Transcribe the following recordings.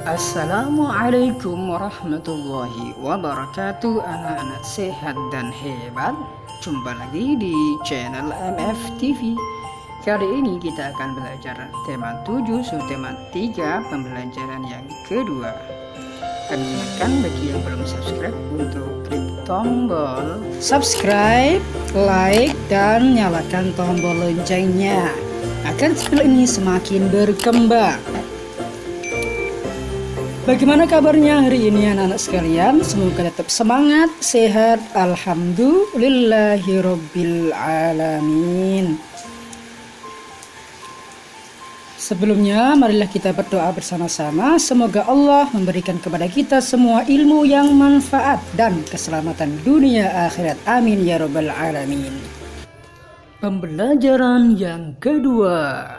Assalamualaikum warahmatullahi wabarakatuh, anak-anak sehat dan hebat. Jumpa lagi di channel MF TV. Kali ini kita akan belajar tema 7 subtema 3 pembelajaran yang kedua. Kami ingatkan bagi yang belum subscribe untuk klik tombol subscribe, like, dan nyalakan tombol loncengnya agar channel ini semakin berkembang. Bagaimana kabarnya hari ini anak-anak sekalian? Semoga tetap semangat, sehat, alhamdulillahirabbil alamin. Sebelumnya marilah kita berdoa bersama-sama. Semoga Allah memberikan kepada kita semua ilmu yang manfaat dan keselamatan dunia akhirat. Amin ya rabbal alamin. Pembelajaran yang kedua.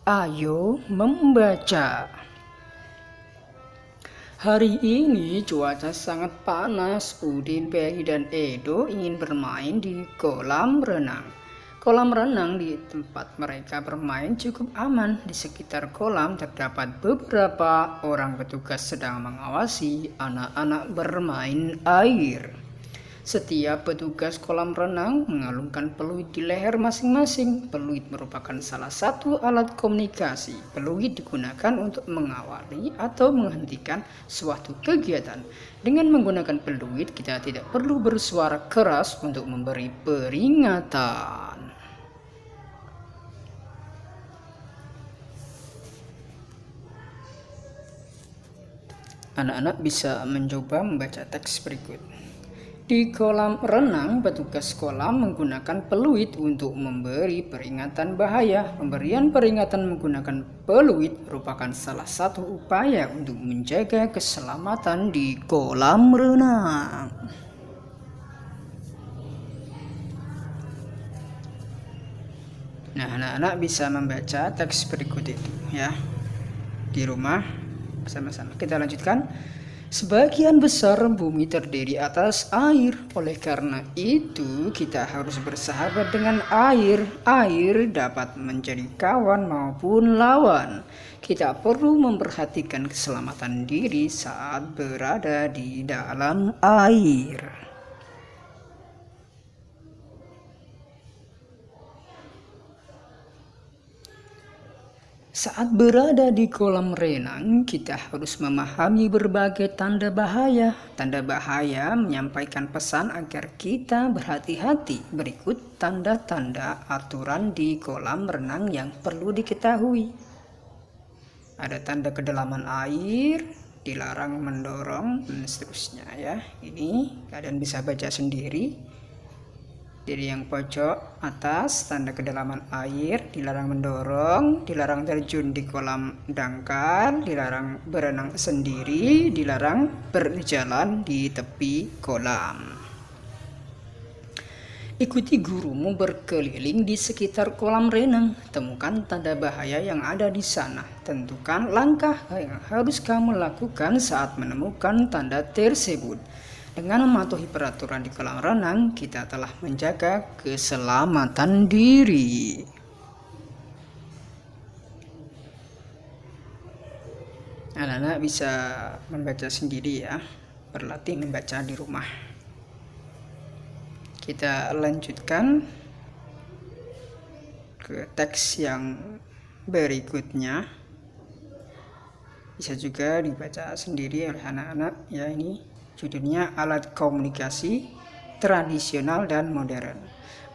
Ayo membaca. Hari ini cuaca sangat panas. Udin, Peri, dan Edo ingin bermain di kolam renang. Kolam renang di tempat mereka bermain cukup aman. Di sekitar kolam terdapat beberapa orang petugas sedang mengawasi anak-anak bermain air. Setiap petugas kolam renang mengalungkan peluit di leher masing-masing. Peluit merupakan salah satu alat komunikasi. Peluit digunakan untuk mengawali atau menghentikan suatu kegiatan. Dengan menggunakan peluit, kita tidak perlu bersuara keras untuk memberi peringatan. Anak-anak bisa mencoba membaca teks berikut. Di kolam renang, petugas kolam menggunakan peluit untuk memberi peringatan bahaya. Pemberian peringatan menggunakan peluit merupakan salah satu upaya untuk menjaga keselamatan di kolam renang. Nah, anak-anak bisa membaca teks berikut itu ya di rumah bersama-sama. Kita lanjutkan. Sebagian besar bumi terdiri atas air. Oleh karena itu, kita harus bersahabat dengan air. Air dapat menjadi kawan maupun lawan. Kita perlu memperhatikan keselamatan diri saat berada di dalam air. Saat berada di kolam renang, kita harus memahami berbagai tanda bahaya. Tanda bahaya menyampaikan pesan agar kita berhati-hati. Berikut tanda-tanda aturan di kolam renang yang perlu diketahui. Ada tanda kedalaman air, dilarang mendorong, dan seterusnya ya. Ini kalian bisa baca sendiri. Jadi yang pojok atas, tanda kedalaman air, dilarang mendorong, dilarang terjun di kolam dangkal, dilarang berenang sendiri, dilarang berjalan di tepi kolam. Ikuti gurumu berkeliling di sekitar kolam renang. Temukan tanda bahaya yang ada di sana. Tentukan langkah yang harus kamu lakukan saat menemukan tanda tersebut. Dengan mematuhi peraturan di kolam renang, kita telah menjaga keselamatan diri. Anak-anak bisa membaca sendiri ya, berlatih membaca di rumah. Kita lanjutkan ke teks yang berikutnya. Bisa juga dibaca sendiri oleh anak-anak ya. Ini judulnya alat komunikasi tradisional dan modern.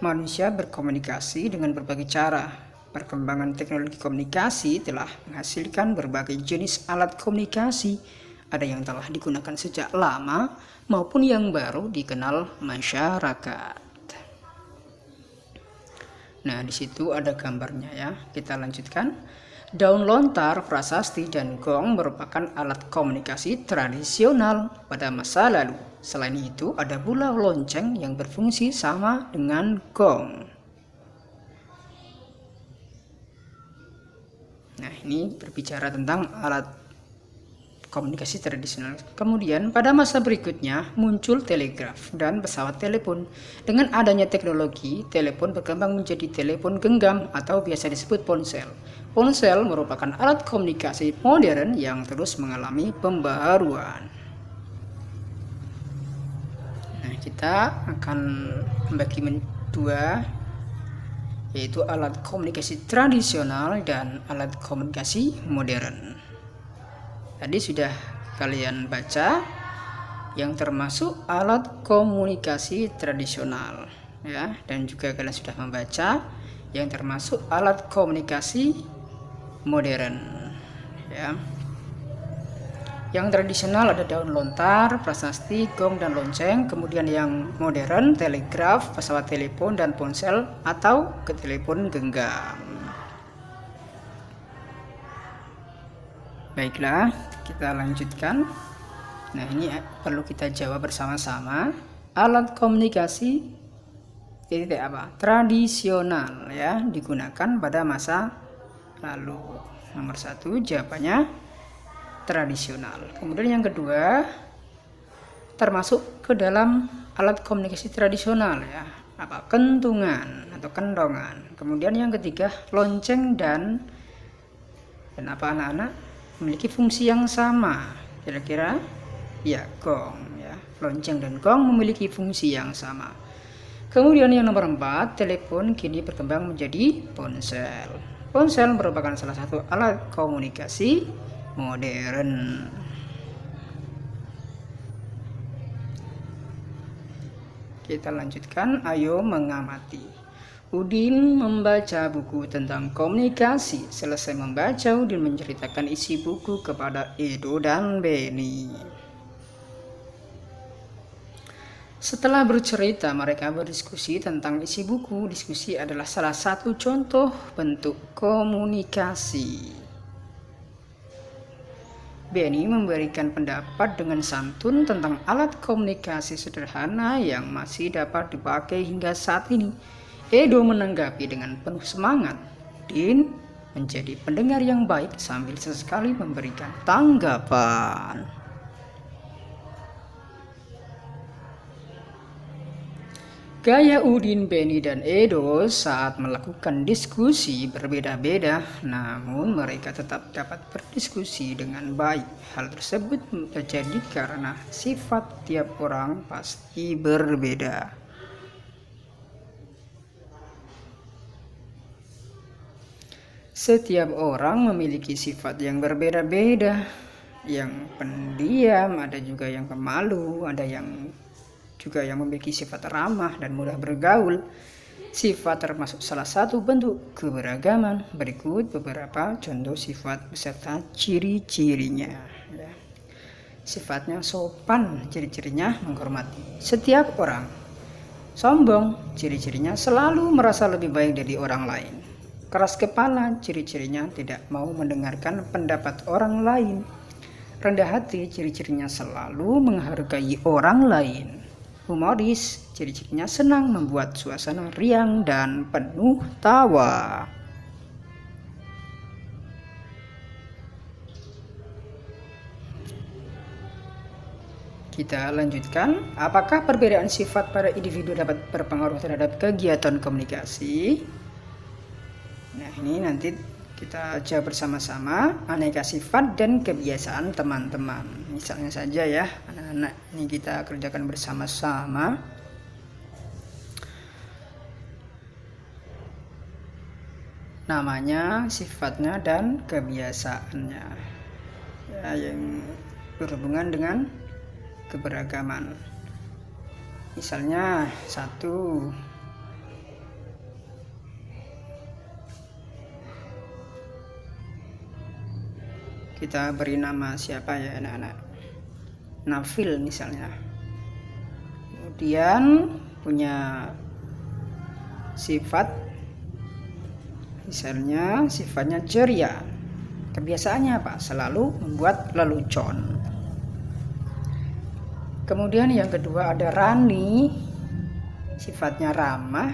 Manusia berkomunikasi dengan berbagai cara. Perkembangan teknologi komunikasi telah menghasilkan berbagai jenis alat komunikasi. Ada yang telah digunakan sejak lama maupun yang baru dikenal masyarakat. Nah, di situ ada gambarnya ya. Kita lanjutkan. Daun lontar, prasasti, dan gong merupakan alat komunikasi tradisional pada masa lalu. Selain itu, ada pula lonceng yang berfungsi sama dengan gong. Nah, ini berbicara tentang alat komunikasi tradisional. Kemudian pada masa berikutnya muncul telegraf dan pesawat telepon. Dengan adanya teknologi, telepon berkembang menjadi telepon genggam atau biasa disebut ponsel. Ponsel merupakan alat komunikasi modern yang terus mengalami pembaharuan. Nah, kita akan membagi dua, yaitu alat komunikasi tradisional dan alat komunikasi modern. Tadi sudah kalian baca yang termasuk alat komunikasi tradisional, ya, dan juga kalian sudah membaca yang termasuk alat komunikasi modern, ya. Yang tradisional ada daun lontar, prasasti, gong, dan lonceng. Kemudian yang modern, telegraf, pesawat telepon, dan ponsel atau ke telepon genggam. Baiklah, kita lanjutkan. Nah, ini perlu kita jawab bersama-sama. Alat komunikasi tradisional, ya, digunakan pada masa lalu. Nomor 1 jawabannya tradisional. Kemudian yang kedua, termasuk ke dalam alat komunikasi tradisional, ya, kentungan atau kendongan. Kemudian yang ketiga, lonceng dan apa anak-anak memiliki fungsi yang sama. Kira-kira ya, gong, ya. Lonceng dan gong memiliki fungsi yang sama. Kemudian yang nomor 4, telepon kini berkembang menjadi ponsel. Ponsel merupakan salah satu alat komunikasi modern. Kita lanjutkan, ayo mengamati. Udin membaca buku tentang komunikasi. Selesai membaca, Udin menceritakan isi buku kepada Edo dan Benny. Setelah bercerita, mereka berdiskusi tentang isi buku. Diskusi adalah salah satu contoh bentuk komunikasi. Benny memberikan pendapat dengan santun tentang alat komunikasi sederhana yang masih dapat dipakai hingga saat ini. Edo menanggapi dengan penuh semangat. Din menjadi pendengar yang baik sambil sesekali memberikan tanggapan. Gaya Udin, Benny, dan Edo saat melakukan diskusi berbeda-beda, namun mereka tetap dapat berdiskusi dengan baik. Hal tersebut terjadi karena sifat tiap orang pasti berbeda. Setiap orang memiliki sifat yang berbeda-beda. Yang pendiam, ada juga yang pemalu, ada yang juga yang memiliki sifat ramah dan mudah bergaul. Sifat termasuk salah satu bentuk keberagaman. Berikut beberapa contoh sifat beserta ciri-cirinya, ya. Sifatnya sopan, ciri-cirinya menghormati setiap orang. Sombong, ciri-cirinya selalu merasa lebih baik dari orang lain. Keras kepala, ciri-cirinya tidak mau mendengarkan pendapat orang lain. Rendah hati, ciri-cirinya selalu menghargai orang lain. Humoris, ciri-cirinya senang membuat suasana riang dan penuh tawa. Kita lanjutkan. Apakah perbedaan sifat pada individu dapat berpengaruh terhadap kegiatan komunikasi? Nah, ini nanti kita jawab bersama-sama. Aneka sifat dan kebiasaan teman-teman. Misalnya saja, ya, anak-anak, ini kita kerjakan bersama-sama. Namanya, sifatnya, dan kebiasaannya, ya, yang berhubungan dengan keberagaman. Misalnya 1, kita beri nama siapa, ya, anak-anak? Nafil misalnya. Kemudian punya sifat, misalnya sifatnya ceria. Kebiasaannya apa? Selalu membuat lelucon. Kemudian yang kedua ada Rani, sifatnya ramah.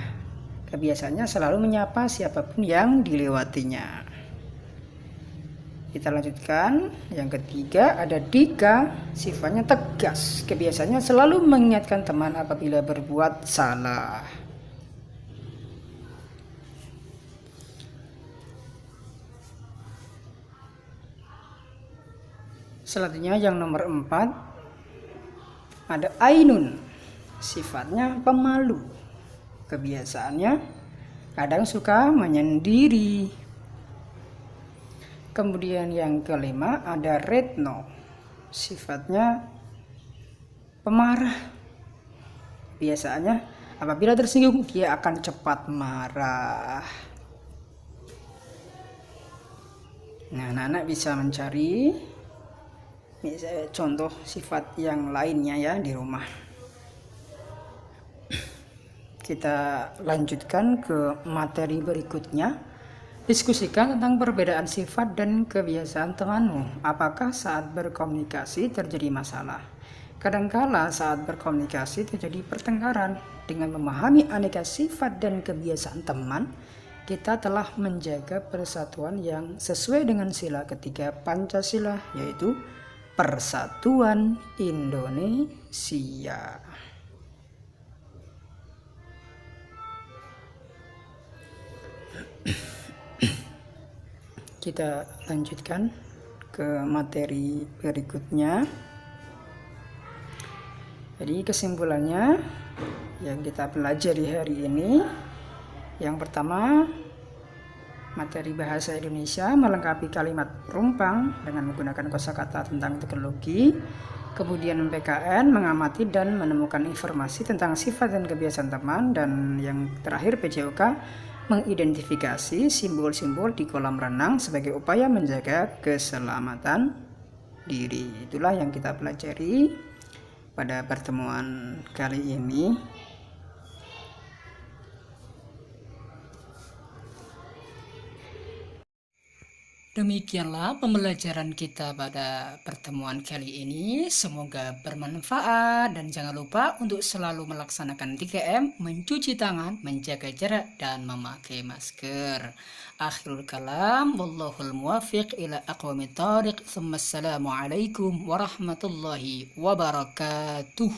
Kebiasaannya selalu menyapa siapapun yang dilewatinya. Kita lanjutkan. Yang ketiga ada Dika, sifatnya tegas. Kebiasaannya selalu mengingatkan teman apabila berbuat salah. Selanjutnya yang nomor 4 ada Ainun, sifatnya pemalu. Kebiasaannya kadang suka menyendiri. Kemudian yang kelima ada Retno, sifatnya pemarah. Biasanya apabila tersinggung dia akan cepat marah. Nah, anak-anak bisa mencari misalnya contoh sifat yang lainnya ya di rumah. Kita lanjutkan ke materi berikutnya. Diskusikan tentang perbedaan sifat dan kebiasaan temanmu. Apakah saat berkomunikasi terjadi masalah? Kadangkala saat berkomunikasi terjadi pertengkaran. Dengan memahami aneka sifat dan kebiasaan teman, kita telah menjaga persatuan yang sesuai dengan sila ketiga Pancasila, yaitu Persatuan Indonesia. Kita lanjutkan ke materi berikutnya. Jadi kesimpulannya yang kita pelajari hari ini, yang pertama, materi bahasa Indonesia melengkapi kalimat perumpang dengan menggunakan kosakata tentang teknologi. Kemudian PKN mengamati dan menemukan informasi tentang sifat dan kebiasaan teman. Dan yang terakhir PJOK mengidentifikasi simbol-simbol di kolam renang sebagai upaya menjaga keselamatan diri. Itulah yang kita pelajari pada pertemuan kali ini. Demikianlah pembelajaran kita pada pertemuan kali ini. Semoga bermanfaat dan jangan lupa untuk selalu melaksanakan 3M, mencuci tangan, menjaga jarak, dan memakai masker. Akhirul kalam, wallahul muwafiq ila aqwamit thariq. Assalamualaikum warahmatullahi wabarakatuh.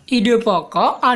Ide pokok ada